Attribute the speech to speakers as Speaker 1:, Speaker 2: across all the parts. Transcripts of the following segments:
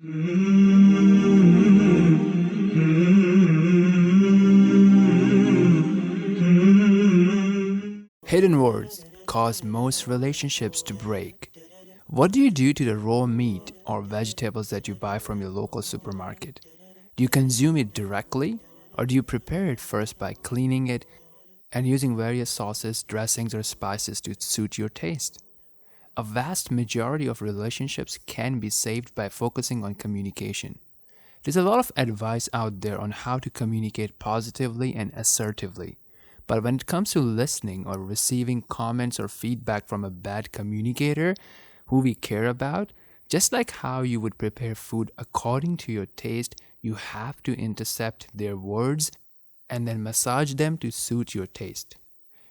Speaker 1: Hidden words cause most relationships to break. What do you do to the raw meat or vegetables that you buy from your local supermarket? Do you consume it directly, or do you prepare it first by cleaning it and using various sauces, dressings, or spices to suit your taste? A vast majority of relationships can be saved by focusing on communication. There's a lot of advice out there on how to communicate positively and assertively. But when it comes to listening or receiving comments or feedback from a bad communicator who we care about, just like how you would prepare food according to your taste, you have to intercept their words and then massage them to suit your taste.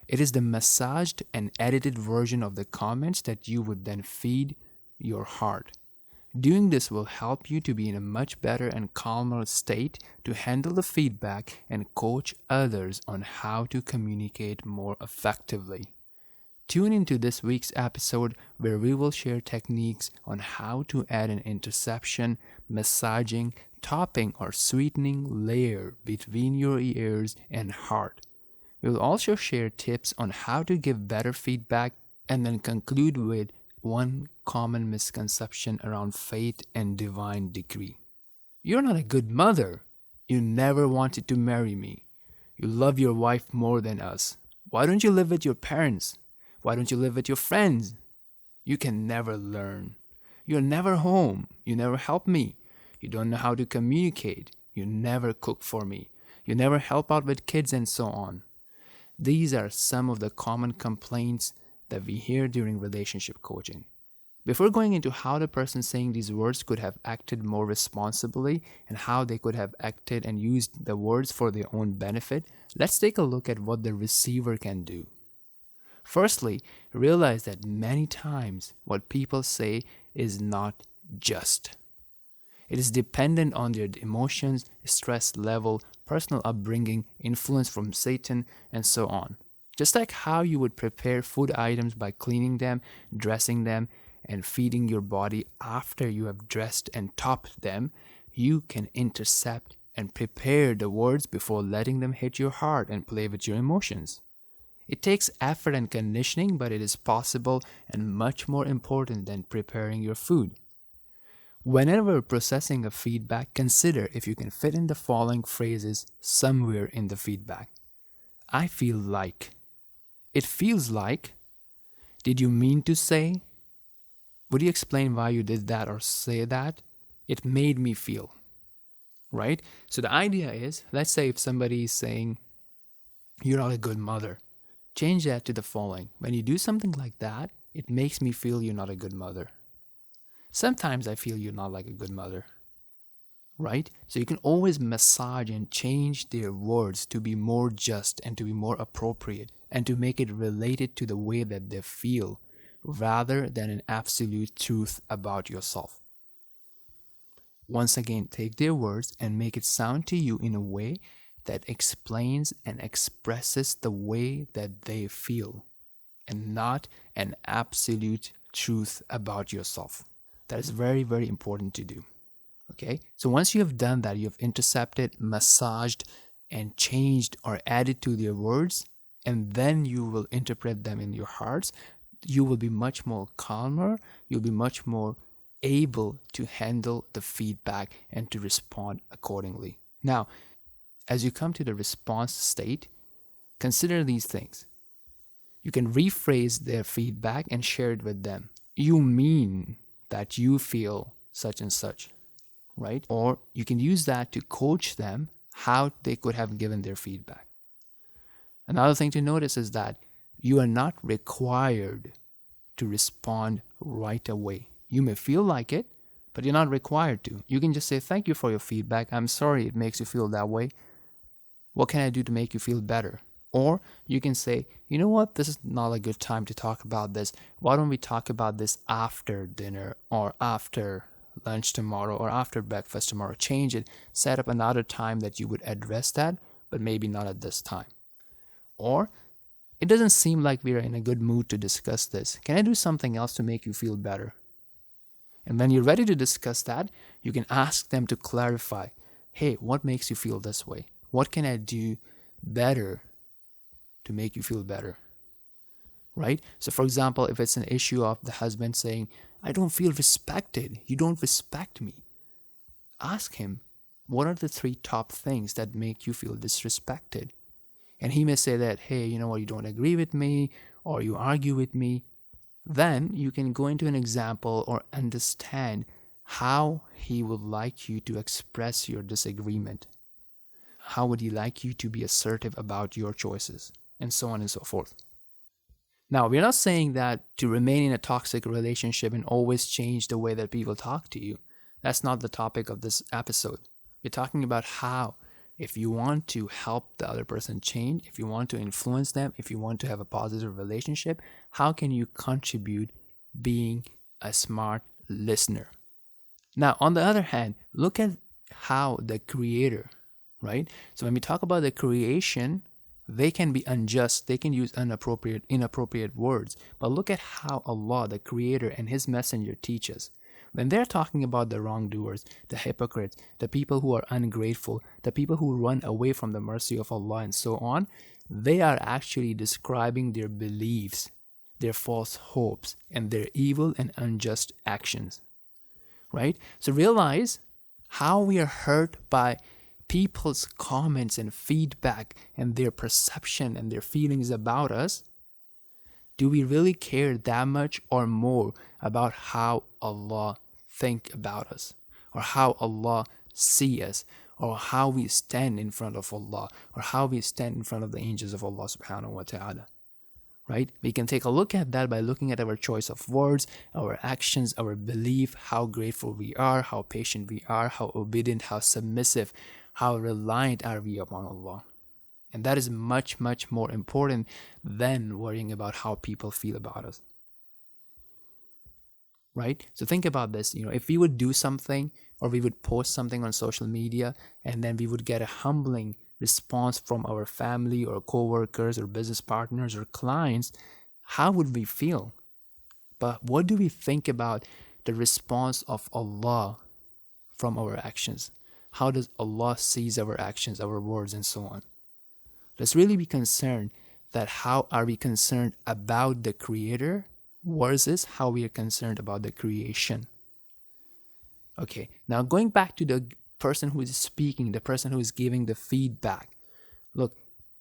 Speaker 1: It is the massaged and edited version of the comments that you would then feed your heart. Doing this will help you to be in a much better and calmer state to handle the feedback and coach others on how to communicate more effectively. Tune into this week's episode where we will share techniques on how to add an interception, massaging, topping, or sweetening layer between your ears and heart. We will also share tips on how to give better feedback and then conclude with one common misconception around fate and divine decree. You're not a good mother. You never wanted to marry me. You love your wife more than us. Why don't you live with your parents? Why don't you live with your friends? You can never learn. You're never home. You never help me. You don't know how to communicate. You never cook for me. You never help out with kids and so on. These are some of the common complaints that we hear during relationship coaching. Before going into how the person saying these words could have acted more responsibly and how they could have acted and used the words for their own benefit, let's take a look at what the receiver can do. Firstly, realize that many times what people say is not just. It is dependent on their emotions, stress level, personal upbringing, influence from Satan, and so on. Just like how you would prepare food items by cleaning them, dressing them, and feeding your body after you have dressed and topped them, you can intercept and prepare the words before letting them hit your heart and play with your emotions. It takes effort and conditioning, but it is possible and much more important than preparing your food. Whenever processing a feedback, consider if you can fit in the following phrases somewhere in the feedback. I feel like. It feels like. Did you mean to say? Would you explain why you did that or say that? It made me feel. Right? So the idea is, let's say if somebody is saying, you're not a good mother. Change that to the following. When you do something like that, it makes me feel you're not a good mother. Sometimes I feel you're not like a good mother. Right? So you can always massage and change their words to be more just and to be more appropriate and to make it related to the way that they feel rather than an absolute truth about yourself. Once again, take their words and make it sound to you in a way that explains and expresses the way that they feel and not an absolute truth about yourself. That is very, very important to do. Okay, so once you have done that, you have intercepted, massaged, and changed or added to their words, and then you will interpret them in your hearts, you will be much more calmer, you'll be much more able to handle the feedback and to respond accordingly. Now, as you come to the response state, consider these things. You can rephrase their feedback and share it with them. You mean that you feel such and such. Right? Or you can use that to coach them how they could have given their feedback. Another thing to notice is that you are not required to respond right away. You may feel like it, but you're not required to. You can just say, thank you for your feedback. I'm sorry it makes you feel that way. What can I do to make you feel better? Or you can say, you know what, this is not a good time to talk about this. Why don't we talk about this after dinner or after lunch tomorrow or after breakfast tomorrow? Change it, set up another time that you would address that, but maybe not at this time. Or it doesn't seem like we are in a good mood to discuss this. Can I do something else to make you feel better? And when you're ready to discuss that, you can ask them to clarify, hey, what makes you feel this way? What can I do better to make you feel better? Right? So for example, if it's an issue of the husband saying, I don't feel respected, you don't respect me, ask him, what are the 3 top things that make you feel disrespected? And he may say that, hey, you know what, you don't agree with me, or you argue with me. Then you can go into an example or understand how he would like you to express your disagreement. How would he like you to be assertive about your choices, and so on and so forth. Now, we're not saying that to remain in a toxic relationship and always change the way that people talk to you. That's not the topic of this episode. We're talking about how, if you want to help the other person change, if you want to influence them, if you want to have a positive relationship, how can you contribute being a smart listener? Now, on the other hand, look at how the creator, right? So when we talk about the creation, they can be unjust, they can use inappropriate words. But look at how Allah, the creator, and his messenger teach us. When they're talking about the wrongdoers, the hypocrites, the people who are ungrateful, the people who run away from the mercy of Allah and so on, they are actually describing their beliefs, their false hopes, and their evil and unjust actions. Right? So realize how we are hurt by people's comments and feedback and their perception and their feelings about us. Do we really care that much or more about how Allah think about us, or how Allah see us, or how we stand in front of Allah, or how we stand in front of the angels of Allah subhanahu wa ta'ala? Right? We can take a look at that by looking at our choice of words, our actions, our belief, how grateful we are, how patient we are, how obedient, how submissive, how reliant are we upon Allah. And that is much, much more important than worrying about how people feel about us. Right? So think about this, if we would do something or we would post something on social media and then we would get a humbling response from our family or co-workers or business partners or clients, how would we feel? But what do we think about the response of Allah from our actions? How does Allah sees our actions, our words, and so on? Let's really be concerned that how are we concerned about the Creator versus how we are concerned about the creation. Okay, now going back to the person who is speaking, the person who is giving the feedback. Look,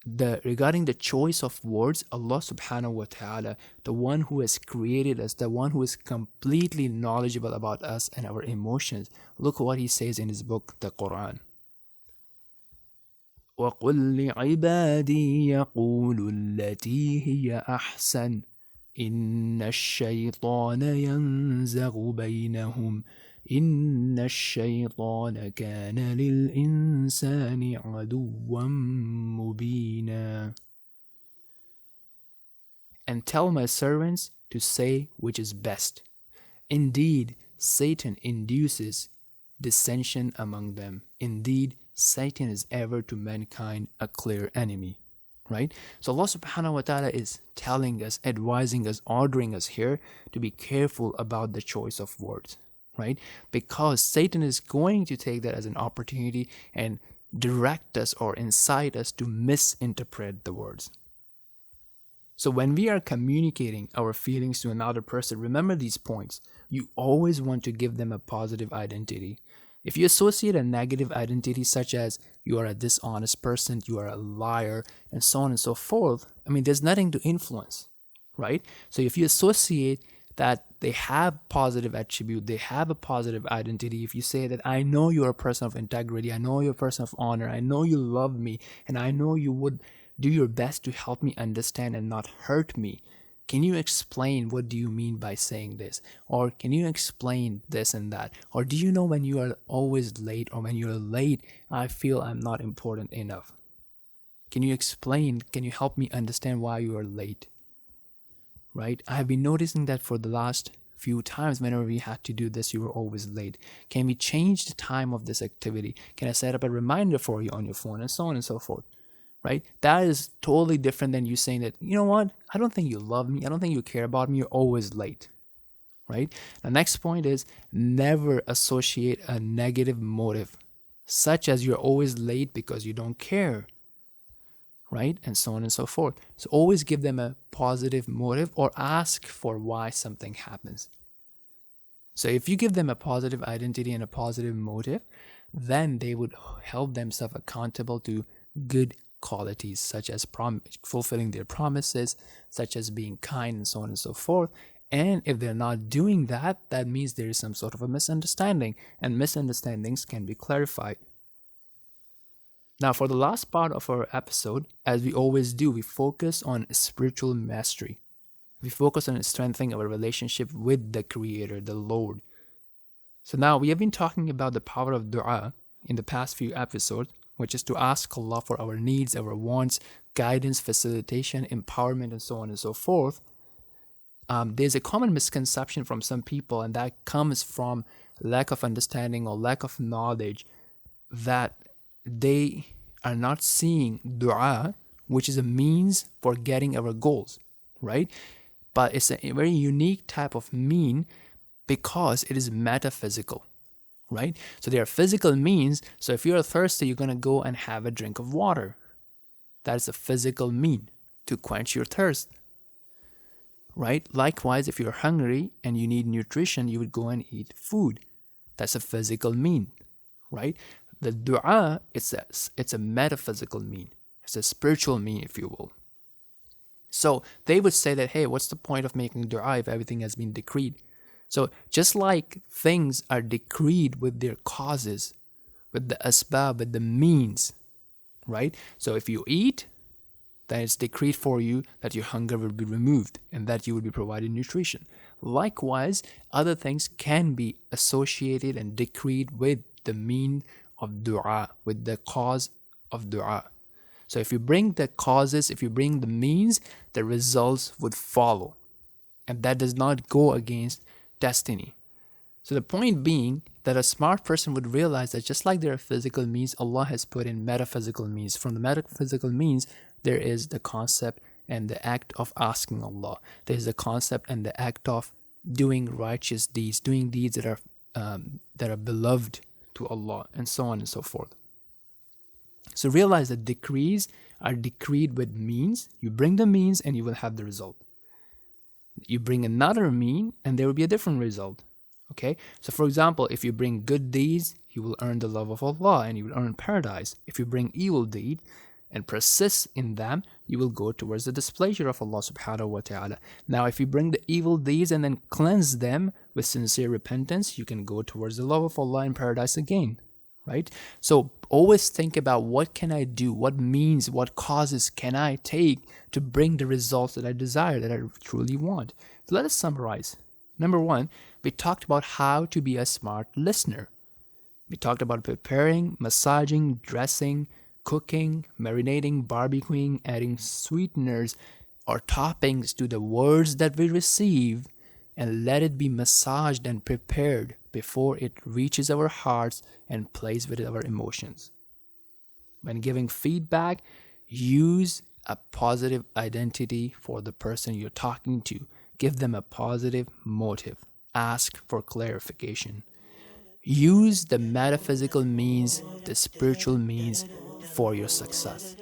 Speaker 1: regarding the choice of words, Allah subhanahu wa ta'ala, the one who has created us, the one who is completely knowledgeable about us and our emotions, look what he says in his book, the Quran. وَقُلْ لِعِبَادِي يَقُولُوا الَّتِي هِيَ أَحْسَنُ إِنَّ الشَّيْطَانَ يَنزَغُ بَيْنَهُمْ إِنَّ الشَّيْطَانَ كَانَ لِلْإِنسَانِ عَدُوًّا مُبِينًا. And tell my servants to say which is best. Indeed, Satan induces dissension among them. Indeed, Satan is ever to mankind a clear enemy. Right? So Allah subhanahu wa ta'ala is telling us, advising us, ordering us here to be careful about the choice of words. Right? Because Satan is going to take that as an opportunity and direct us or incite us to misinterpret the words. So when we are communicating our feelings to another person, remember these points. You always want to give them a positive identity. If you associate a negative identity such as you are a dishonest person, you are a liar, and so on and so forth, there's nothing to influence, right? So if you associate that they have positive attribute, they have a positive identity, if you say that I know you're a person of integrity, I know you're a person of honor, I know you love me, and I know you would do your best to help me understand and not hurt me. Can you explain what do you mean by saying this? Or can you explain this and that? Or do you know when you are always late, or when you're late, I feel I'm not important enough? Can you explain? Can you help me understand why you are late? Right? I've been noticing that for the last few times, whenever we had to do this, you were always late. Can we change the time of this activity? Can I set up a reminder for you on your phone, and so on and so forth? Right? That is totally different than you saying that, you know what? I don't think you love me. I don't think you care about me. You're always late. right? The next point is never associate a negative motive, such as you're always late because you don't care, right? And so on and so forth. So always give them a positive motive or ask for why something happens. So if you give them a positive identity and a positive motive, then they would help themselves accountable to good qualities such as fulfilling their promises, such as being kind, and so on and so forth. And if they're not doing that, that means there is some sort of a misunderstanding, and misunderstandings can be clarified. Now, for the last part of our episode, as we always do, we focus on spiritual mastery. We focus on strengthening our relationship with the Creator, the Lord. So now we have been talking about the power of dua in the past few episodes, which is to ask Allah for our needs, our wants, guidance, facilitation, empowerment, and so on and so forth. There's a common misconception from some people, and that comes from lack of understanding or lack of knowledge, that they are not seeing dua, which is a means for getting our goals, right? But it's a very unique type of mean because it is metaphysical, right? So there are physical means. So if you're thirsty, you're going to go and have a drink of water. That is a physical mean to quench your thirst, right? Likewise, if you're hungry and you need nutrition, you would go and eat food. That's a physical mean, right? The dua, it's a metaphysical mean. It's a spiritual mean, if you will. So they would say that, hey, what's the point of making dua if everything has been decreed? So just like things are decreed with their causes, with the asbab, with the means, right? So if you eat, then it's decreed for you that your hunger will be removed and that you will be provided nutrition. Likewise, other things can be associated and decreed with the mean of dua, with the cause of dua. So if you bring the causes, if you bring the means, the results would follow. And that does not go against destiny. So the point being that a smart person would realize that just like there are physical means, Allah has put in metaphysical means. From the metaphysical means, there is the concept and the act of asking Allah. There is the concept and the act of doing righteous deeds, doing deeds that are beloved to Allah, and so on and so forth. So realize that decrees are decreed with means. You bring the means and you will have the result. You bring another mean and there will be a different result. Okay? So for example, if you bring good deeds, you will earn the love of Allah and you will earn paradise. If you bring evil deeds and persist in them, you will go towards the displeasure of Allah subhanahu wa ta'ala. Now, if you bring the evil deeds and then cleanse them with sincere repentance, you can go towards the love of Allah and paradise again. Right? So always think about what can I do, what means, what causes can I take to bring the results that I desire, that I truly want. So let us summarize. Number one, we talked about how to be a smart listener. We talked about preparing, massaging, dressing, cooking, marinating, barbecuing, adding sweeteners or toppings to the words that we receive, and let it be massaged and prepared before it reaches our hearts and plays with our emotions. When giving feedback, use a positive identity for the person you're talking to. Give them a positive motive. Ask for clarification. Use the metaphysical means, the spiritual means for your success.